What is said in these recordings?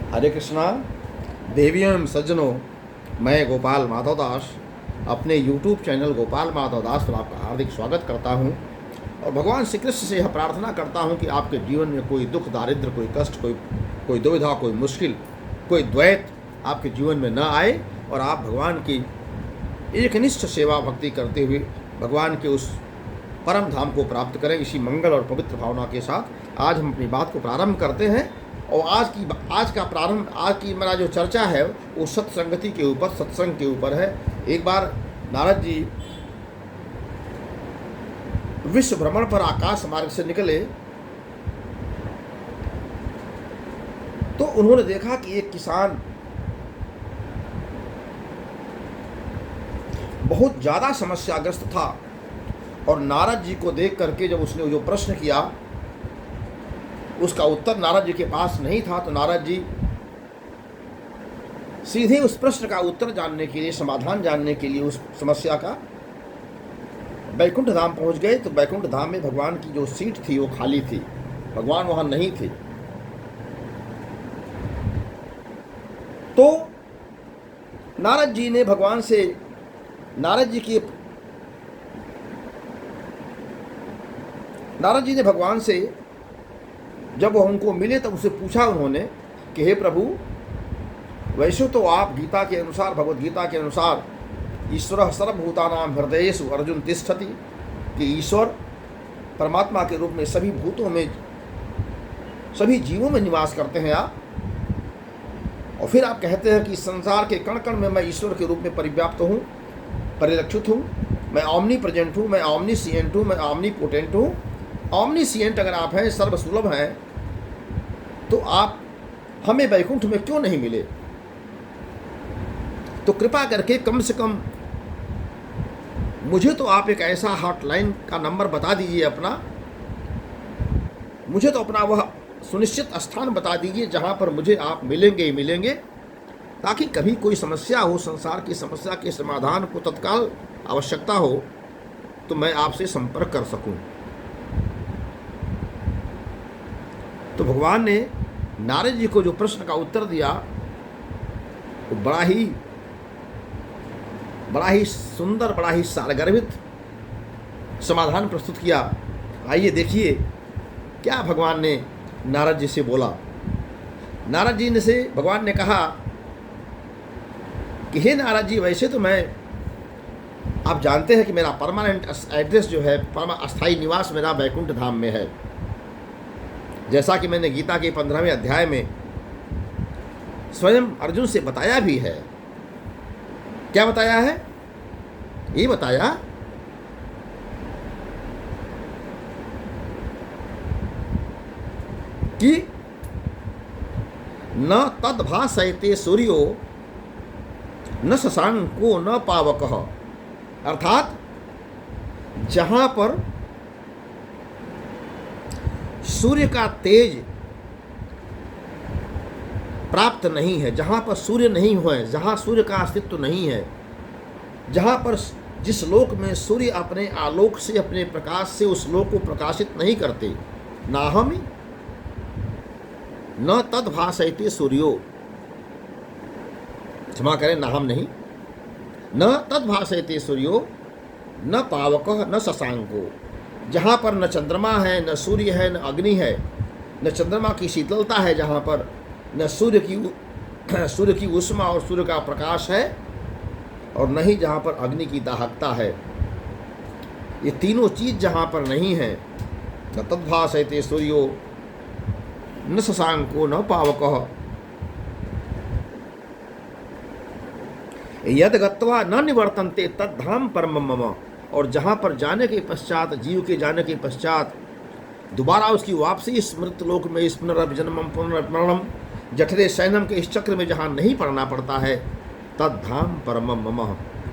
हरे कृष्णा। देवियों एवं सज्जनों, मैं गोपाल माधव दास अपने YouTube चैनल गोपाल माधव दास पर आपका हार्दिक स्वागत करता हूं और भगवान श्री कृष्ण से यह प्रार्थना करता हूं कि आपके जीवन में कोई दुख, दारिद्र, कोई कष्ट, कोई दुविधा, कोई मुश्किल, कोई द्वैत आपके जीवन में न आए और आप भगवान की एकनिष्ठ सेवा भक्ति करते हुए भगवान के उस परम धाम को प्राप्त करें। इसी मंगल और पवित्र भावना के साथ आज हम अपनी बात को प्रारंभ करते हैं। और आज की मेरा जो चर्चा है वो सत्संगति के ऊपर, सत्संग के ऊपर है। एक बार नारद जी विश्व भ्रमण पर आकाश मार्ग से निकले तो उन्होंने देखा कि एक किसान बहुत ज़्यादा समस्याग्रस्त था और नारद जी को देख करके जब उसने जो प्रश्न किया उसका उत्तर नारद जी के पास नहीं था, तो नारद जी सीधे उस प्रश्न का उत्तर जानने के लिए, समाधान जानने के लिए उस समस्या का बैकुंठ धाम पहुंच गए। तो बैकुंठ धाम में भगवान की जो सीट थी वो खाली थी, भगवान वहां नहीं थे। तो नारद जी ने भगवान से, नारद जी ने भगवान से जब वो उनको मिले तब उसे पूछा उन्होंने कि हे प्रभु, वैसे तो आप गीता के अनुसार, भगवत गीता के अनुसार ईश्वर सर्वभूतानां हृदयेषु अर्जुन तिष्ठति, कि ईश्वर परमात्मा के रूप में सभी भूतों में, सभी जीवों में निवास करते हैं आप। और फिर आप कहते हैं कि संसार के कण कण में मैं ईश्वर के रूप में परिव्याप्त हूँ, परिलक्षित हूँ, मैं ऑमनी प्रेजेंट हूँ, मैं ऑमनीसिएंट हूँ, मैं ऑमनीपोटेंट हूँ। ऑमनीसिएंट अगर आप हैं, सर्वसुलभ हैं, तो आप हमें वैकुंठ में क्यों नहीं मिले? तो कृपा करके कम से कम मुझे तो आप एक ऐसा हॉटलाइन का नंबर बता दीजिए अपना, मुझे तो अपना वह सुनिश्चित स्थान बता दीजिए जहाँ पर मुझे आप मिलेंगे ही मिलेंगे, ताकि कभी कोई समस्या हो, संसार की समस्या के समाधान को तत्काल आवश्यकता हो तो मैं आपसे संपर्क कर सकूं। तो भगवान ने नारद जी को जो प्रश्न का उत्तर दिया वो बड़ा ही सुंदर, बड़ा ही सारगर्भित समाधान प्रस्तुत किया। आइए देखिए क्या भगवान ने नारद जी से बोला। नारद जी ने से भगवान ने कहा कि हे नारद जी, वैसे तो आप जानते हैं कि मेरा परमानेंट एड्रेस जो है, अस्थायी निवास मेरा वैकुंठ धाम में है। जैसा कि मैंने गीता के 15वें अध्याय में स्वयं अर्जुन से बताया भी है। क्या बताया है? ये बताया कि न तद्भासयते सूर्यो न शशांको न पावकः, अर्थात जहां पर सूर्य का तेज प्राप्त नहीं है, जहाँ पर सूर्य नहीं हुए, जहाँ सूर्य का अस्तित्व नहीं है, जहाँ पर जिस लोक में सूर्य अपने आलोक से, अपने प्रकाश से उस लोक को प्रकाशित नहीं करते, नाहमि न तद्भासयते सूर्यो, क्षमा करें, नाहम नहीं, न तद्भासयते सूर्यो न पावकः न शशांको, जहाँ पर न चंद्रमा है, न सूर्य है, न अग्नि है, न चंद्रमा की शीतलता है, जहाँ पर न सूर्य की उष्मा और सूर्य का प्रकाश है, और न ही जहाँ पर अग्नि की दाहकता है। ये तीनों चीज जहाँ पर नहीं है, न तद्भासयते सूर्यो न शशांको न पावकः यद गत्वा न निवर्तन्ते तद्धाम परमं मम, और जहाँ पर जाने के पश्चात, जीव के जाने के पश्चात दोबारा उसकी वापसी इस मृतलोक में, इस पुनर्जन्मम पुनर्मरणम जठरे शयनम के इस चक्र में जहाँ नहीं पड़ना पड़ता है, तद्धाम परमं मम,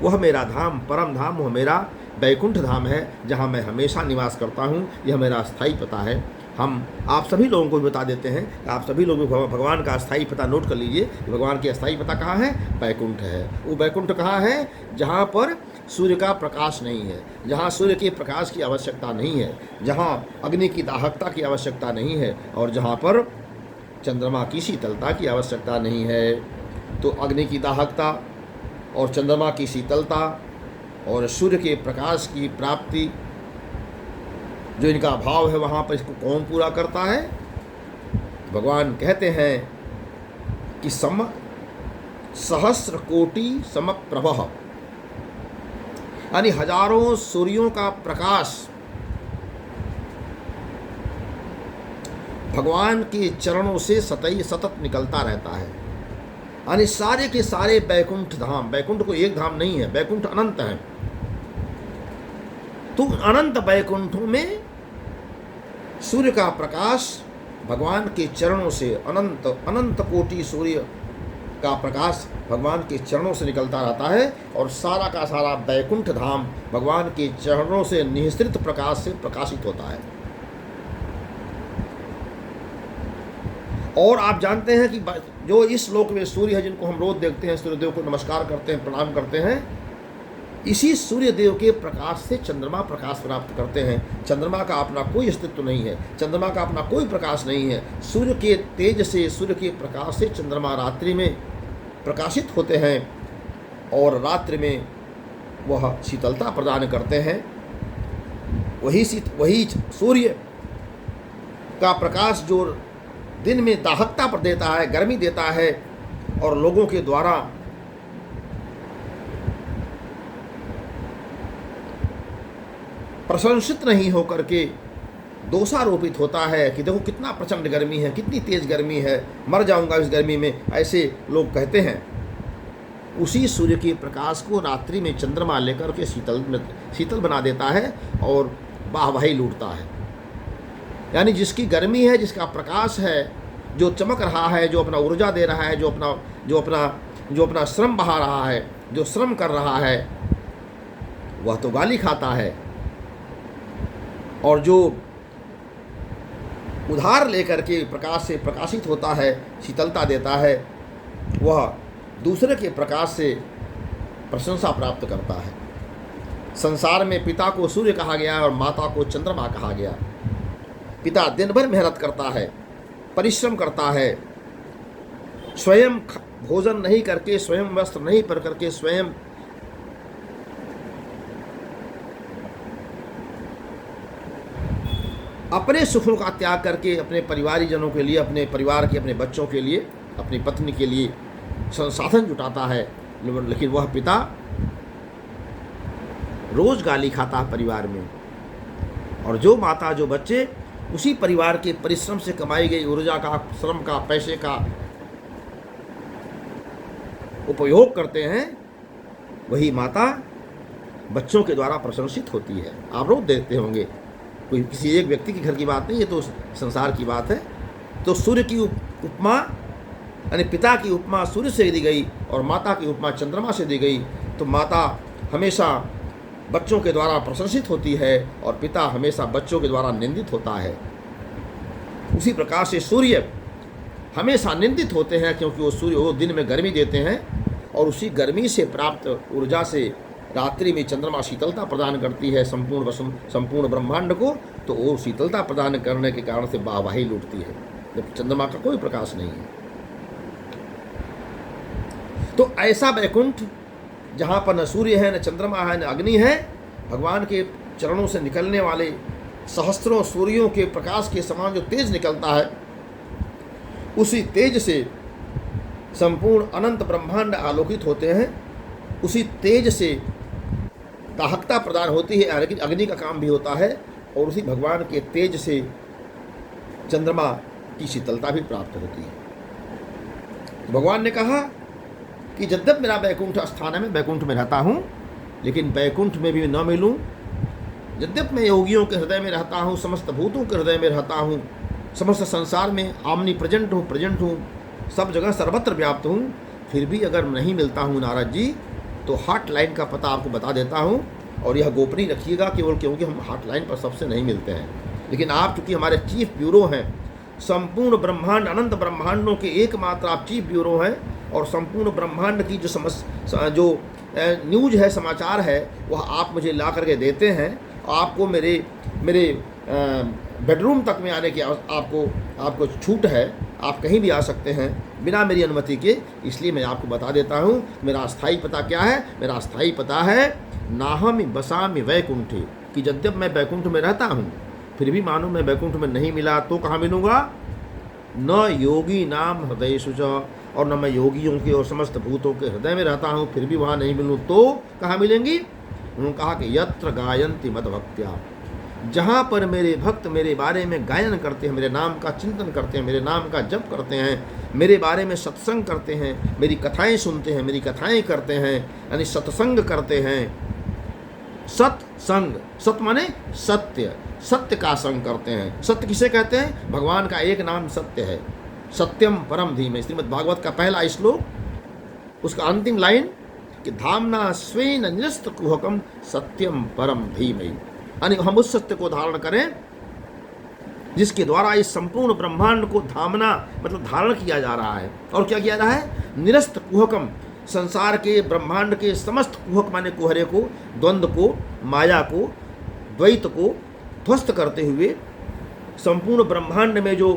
वह मेरा धाम, परम धाम, वह मेरा वैकुंठ धाम है, जहाँ मैं हमेशा निवास करता हूँ। यह मेरा स्थायी पता है। हम आप सभी लोगों को भी बता देते हैं, आप सभी लोग भगवान का अस्थायी पता नोट कर लीजिए। भगवान की अस्थायी पता कहाँ है? बैकुंठ है। वो बैकुंठ कहाँ है? जहाँ पर सूर्य का प्रकाश नहीं है, जहाँ सूर्य के प्रकाश की आवश्यकता नहीं है, जहाँ अग्नि की दाहकता की आवश्यकता नहीं है, और जहाँ पर चंद्रमा की शीतलता की आवश्यकता नहीं है। तो अग्नि की दाहकता और चंद्रमा की शीतलता और सूर्य के प्रकाश की प्राप्ति, जो इनका अभाव है, वहाँ पर इसको कौन पूरा करता है? भगवान कहते हैं कि सहस्र कोटि समप्रभः, यानी हजारों सूर्यों का प्रकाश भगवान के चरणों से सतत निकलता रहता है। यानी सारे के सारे बैकुंठ धाम, बैकुंठ को एक धाम नहीं है, बैकुंठ अनंत है, तो अनंत बैकुंठों में सूर्य का प्रकाश भगवान के चरणों से, अनंत अनंत कोटि सूर्य का प्रकाश भगवान के चरणों से निकलता रहता है, और सारा का सारा बैकुंठ धाम भगवान के चरणों से निःसृत प्रकाश से प्रकाशित होता है। और आप जानते हैं कि जो इस लोक में सूर्य है, जिनको हम रोज देखते हैं, सूर्यदेव को नमस्कार करते हैं, प्रणाम करते हैं, इसी सूर्यदेव के प्रकाश से चंद्रमा प्रकाश प्राप्त करते हैं। चंद्रमा का अपना कोई अस्तित्व नहीं है, चंद्रमा का अपना कोई प्रकाश नहीं है। सूर्य के तेज से, सूर्य के प्रकाश से चंद्रमा रात्रि में प्रकाशित होते हैं, और रात्रि में वह शीतलता प्रदान करते हैं। वही सूर्य का प्रकाश जो दिन में दाहकता पर देता है, गर्मी देता है, और लोगों के द्वारा प्रशंसित नहीं होकर के दोषारोपित होता है कि देखो कितना प्रचंड गर्मी है, कितनी तेज गर्मी है, मर जाऊंगा इस गर्मी में, ऐसे लोग कहते हैं। उसी सूर्य के प्रकाश को रात्रि में चंद्रमा लेकर के शीतल बना देता है और वाहवाही लूटता है। यानी जिसकी गर्मी है, जिसका प्रकाश है, जो चमक रहा है, जो अपना ऊर्जा दे रहा है, जो अपना श्रम बहा रहा है, जो श्रम कर रहा है, वह तो गाली खाता है, और जो उधार लेकर के प्रकाश से प्रकाशित होता है, शीतलता देता है, वह दूसरे के प्रकाश से प्रशंसा प्राप्त करता है। संसार में पिता को सूर्य कहा गया और माता को चंद्रमा कहा गया। पिता दिन भर मेहनत करता है, परिश्रम करता है, स्वयं भोजन नहीं करके, स्वयं वस्त्र नहीं पहन करके, स्वयं अपने सुखों का त्याग करके अपने परिवारीजनों के लिए, अपने परिवार के, अपने बच्चों के लिए, अपनी पत्नी के लिए संसाधन जुटाता है। लेकिन वह पिता रोज गाली खाता है परिवार में, और जो माता, जो बच्चे उसी परिवार के परिश्रम से कमाई गई ऊर्जा का, श्रम का, पैसे का उपयोग करते हैं, वही माता बच्चों के द्वारा प्रशंसित होती है। आप रोज देखते होंगे, कोई किसी एक व्यक्ति के घर की बात नहीं, ये तो संसार की बात है। तो सूर्य की उपमा, यानी पिता की उपमा सूर्य से दी गई और माता की उपमा चंद्रमा से दी गई। तो माता हमेशा बच्चों के द्वारा प्रशंसित होती है और पिता हमेशा बच्चों के द्वारा निंदित होता है। उसी प्रकार से सूर्य हमेशा निंदित होते हैं, क्योंकि वो दिन में गर्मी देते हैं, और उसी गर्मी से प्राप्त ऊर्जा से रात्रि में चंद्रमा शीतलता प्रदान करती है संपूर्ण ब्रह्मांड को। तो वो शीतलता प्रदान करने के कारण से वाहवाही लूटती है, जब चंद्रमा का कोई प्रकाश नहीं है। तो ऐसा वैकुंठ जहाँ पर न सूर्य है, न चंद्रमा है, न अग्नि है, भगवान के चरणों से निकलने वाले सहस्त्रों सूर्यों के प्रकाश के समान जो तेज निकलता है, उसी तेज से संपूर्ण अनंत ब्रह्मांड आलोकित होते हैं। उसी तेज से दाहकता प्रदान होती है, अग्नि का काम भी होता है, और उसी भगवान के तेज से चंद्रमा की शीतलता भी प्राप्त होती है। भगवान ने कहा कि यद्यप मेरा वैकुंठ स्थान है, मैं वैकुंठ में रहता हूँ, लेकिन वैकुंठ में भी न मिलूँ। यद्यप मैं योगियों के हृदय में रहता हूँ, समस्त भूतों के हृदय में रहता हूँ, समस्त संसार में आमनी प्रेजेंट हूँ, सब जगह सर्वत्र व्याप्त हूँ, फिर भी अगर नहीं मिलता हूँ नारद जी, तो हॉटलाइन का पता आपको बता देता हूँ, और यह गोपनीय रखिएगा केवल, क्योंकि हम हॉटलाइन पर सबसे नहीं मिलते हैं। लेकिन आप चूँकि हमारे चीफ ब्यूरो हैं, संपूर्ण ब्रह्मांड, अनंत ब्रह्मांडों के एकमात्र आप चीफ ब्यूरो हैं, और संपूर्ण ब्रह्मांड की जो न्यूज है, समाचार है, वह आप मुझे ला करके देते हैं। आपको मेरे बेडरूम तक में आने की आपको छूट है, आप कहीं भी आ सकते हैं बिना मेरी अनुमति के, इसलिए मैं आपको बता देता हूँ मेरा अस्थाई पता क्या है। मेरा अस्थाई पता है नाहमि बसामि वैकुंठे, कि यद्यप मैं वैकुंठ में रहता हूँ फिर भी मानो मैं वैकुंठ में नहीं मिला तो कहाँ मिलूँगा? न योगी नाम हृदय सुच, और न मैं योगियों के और समस्त भूतों के हृदय में रहता हूँ फिर भी वहाँ नहीं मिलूँ तो कहाँ मिलेंगी? उन्होंने कहा कि यत्र गायन्ति मद भक्त्या, जहाँ पर मेरे भक्त मेरे बारे में गायन करते हैं, मेरे नाम का चिंतन करते हैं, मेरे नाम का जप करते हैं, मेरे बारे में सत्संग करते हैं, मेरी कथाएं सुनते हैं, मेरी कथाएं करते हैं, यानी सत्संग करते हैं। सत्संग, सत माने सत्य, सत्य का संग करते हैं। सत्य किसे कहते हैं? भगवान का एक नाम सत्य है, सत्यम परम धीमहि। श्रीमद् भागवत का पहला श्लोक, उसका अंतिम लाइन कि धामना स्वेन निरस्त कुहकम सत्यम परम धीमहि, यानी हम उस सत्य को धारण करें जिसके द्वारा इस संपूर्ण ब्रह्मांड को धामना मतलब धारण किया जा रहा है। और क्या किया जा रहा है? निरस्त कुहकम, संसार के ब्रह्मांड के समस्त कुहक माने कुहरे को, द्वंद्व को, माया को, द्वैत को ध्वस्त करते हुए संपूर्ण ब्रह्मांड में जो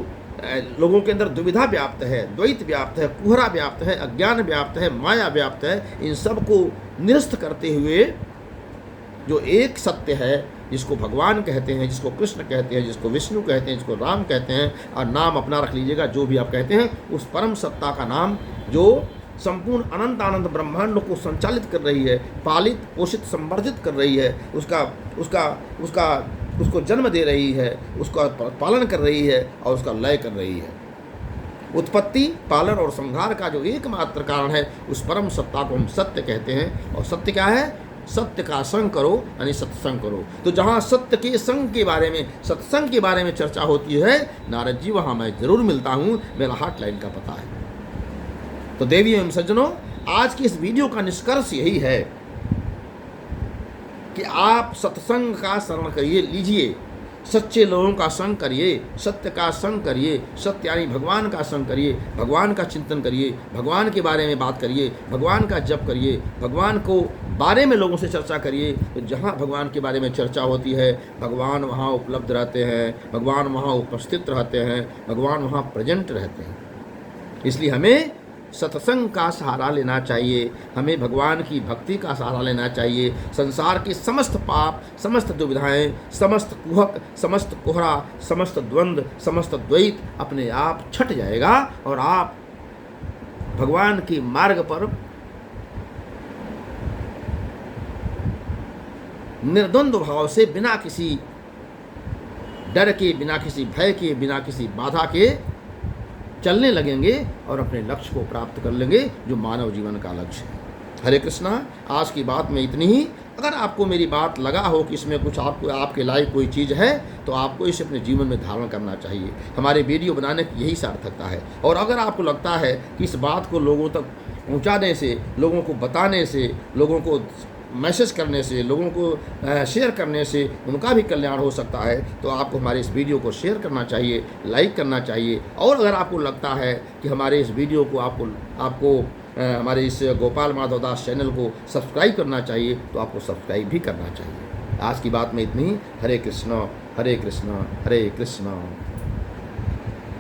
लोगों के अंदर दुविधा व्याप्त है, द्वैत व्याप्त है, कुहरा व्याप्त है, अज्ञान व्याप्त है, माया व्याप्त है, इन सब को निरस्त करते हुए जो एक सत्य है, जिसको भगवान कहते हैं, जिसको कृष्ण कहते हैं, जिसको विष्णु कहते हैं, जिसको राम कहते हैं, और नाम अपना रख लीजिएगा जो भी आप कहते हैं, उस परम सत्ता का नाम जो संपूर्ण अनंत आनंद ब्रह्मांड को संचालित कर रही है, पालित पोषित संवर्धित कर रही है, उसको जन्म दे रही है, उसका पालन कर रही है और उसका लय कर रही है। उत्पत्ति, पालन और संहार का जो एकमात्र कारण है, उस परम सत्ता को हम सत्य कहते हैं। और सत्य क्या है? सत्य का संग करो यानी सत्संग करो। तो जहाँ सत्य के संग के बारे में, सत्संग के बारे में चर्चा होती है नारद जी, वहाँ मैं जरूर मिलता हूँ, मेरा हॉटलाइन का पता है। तो देवी एवं सज्जनों, आज की इस वीडियो का निष्कर्ष यही है कि आप सत्संग का शरण करिए, लीजिए, सच्चे लोगों का संग करिए, सत्य का संग करिए, सत्य यानी भगवान का संग करिए, भगवान का चिंतन करिए, भगवान के बारे में बात करिए, भगवान का जप करिए, भगवान को बारे में लोगों से चर्चा करिए। तो जहाँ भगवान के बारे में चर्चा होती है, भगवान वहाँ उपलब्ध रहते हैं, भगवान वहाँ उपस्थित रहते हैं, भगवान वहाँ प्रेजेंट रहते हैं। इसलिए हमें सत्संग का सहारा लेना चाहिए, हमें भगवान की भक्ति का सहारा लेना चाहिए। संसार के समस्त पाप, समस्त दुविधाएं, समस्त कुहक, समस्त कोहरा, समस्त द्वंद्व, समस्त द्वैत अपने आप छट जाएगा और आप भगवान के मार्ग पर निर्द्वंद्व भाव से, बिना किसी डर के, बिना किसी भय के, बिना किसी बाधा के चलने लगेंगे और अपने लक्ष्य को प्राप्त कर लेंगे जो मानव जीवन का लक्ष्य है। हरे कृष्णा। आज की बात में इतनी ही। अगर आपको मेरी बात लगा हो कि इसमें कुछ आपको आपके लायक कोई चीज़ है तो आपको इसे अपने जीवन में धारण करना चाहिए। हमारे वीडियो बनाने की यही सार्थकता है। और अगर आपको लगता है कि इस बात को लोगों तक पहुंचाने से, लोगों को बताने से, लोगों को मैसेज करने से, लोगों को शेयर करने से उनका भी कल्याण हो सकता है, तो आपको हमारे इस वीडियो को शेयर करना चाहिए, लाइक करना चाहिए। और अगर आपको लगता है कि हमारे इस वीडियो को आपको हमारे इस गोपाल माधव दास चैनल को सब्सक्राइब करना चाहिए तो आपको सब्सक्राइब भी करना चाहिए। आज की बात में इतनी। हरे कृष्णा हरे कृष्णा हरे कृष्णा।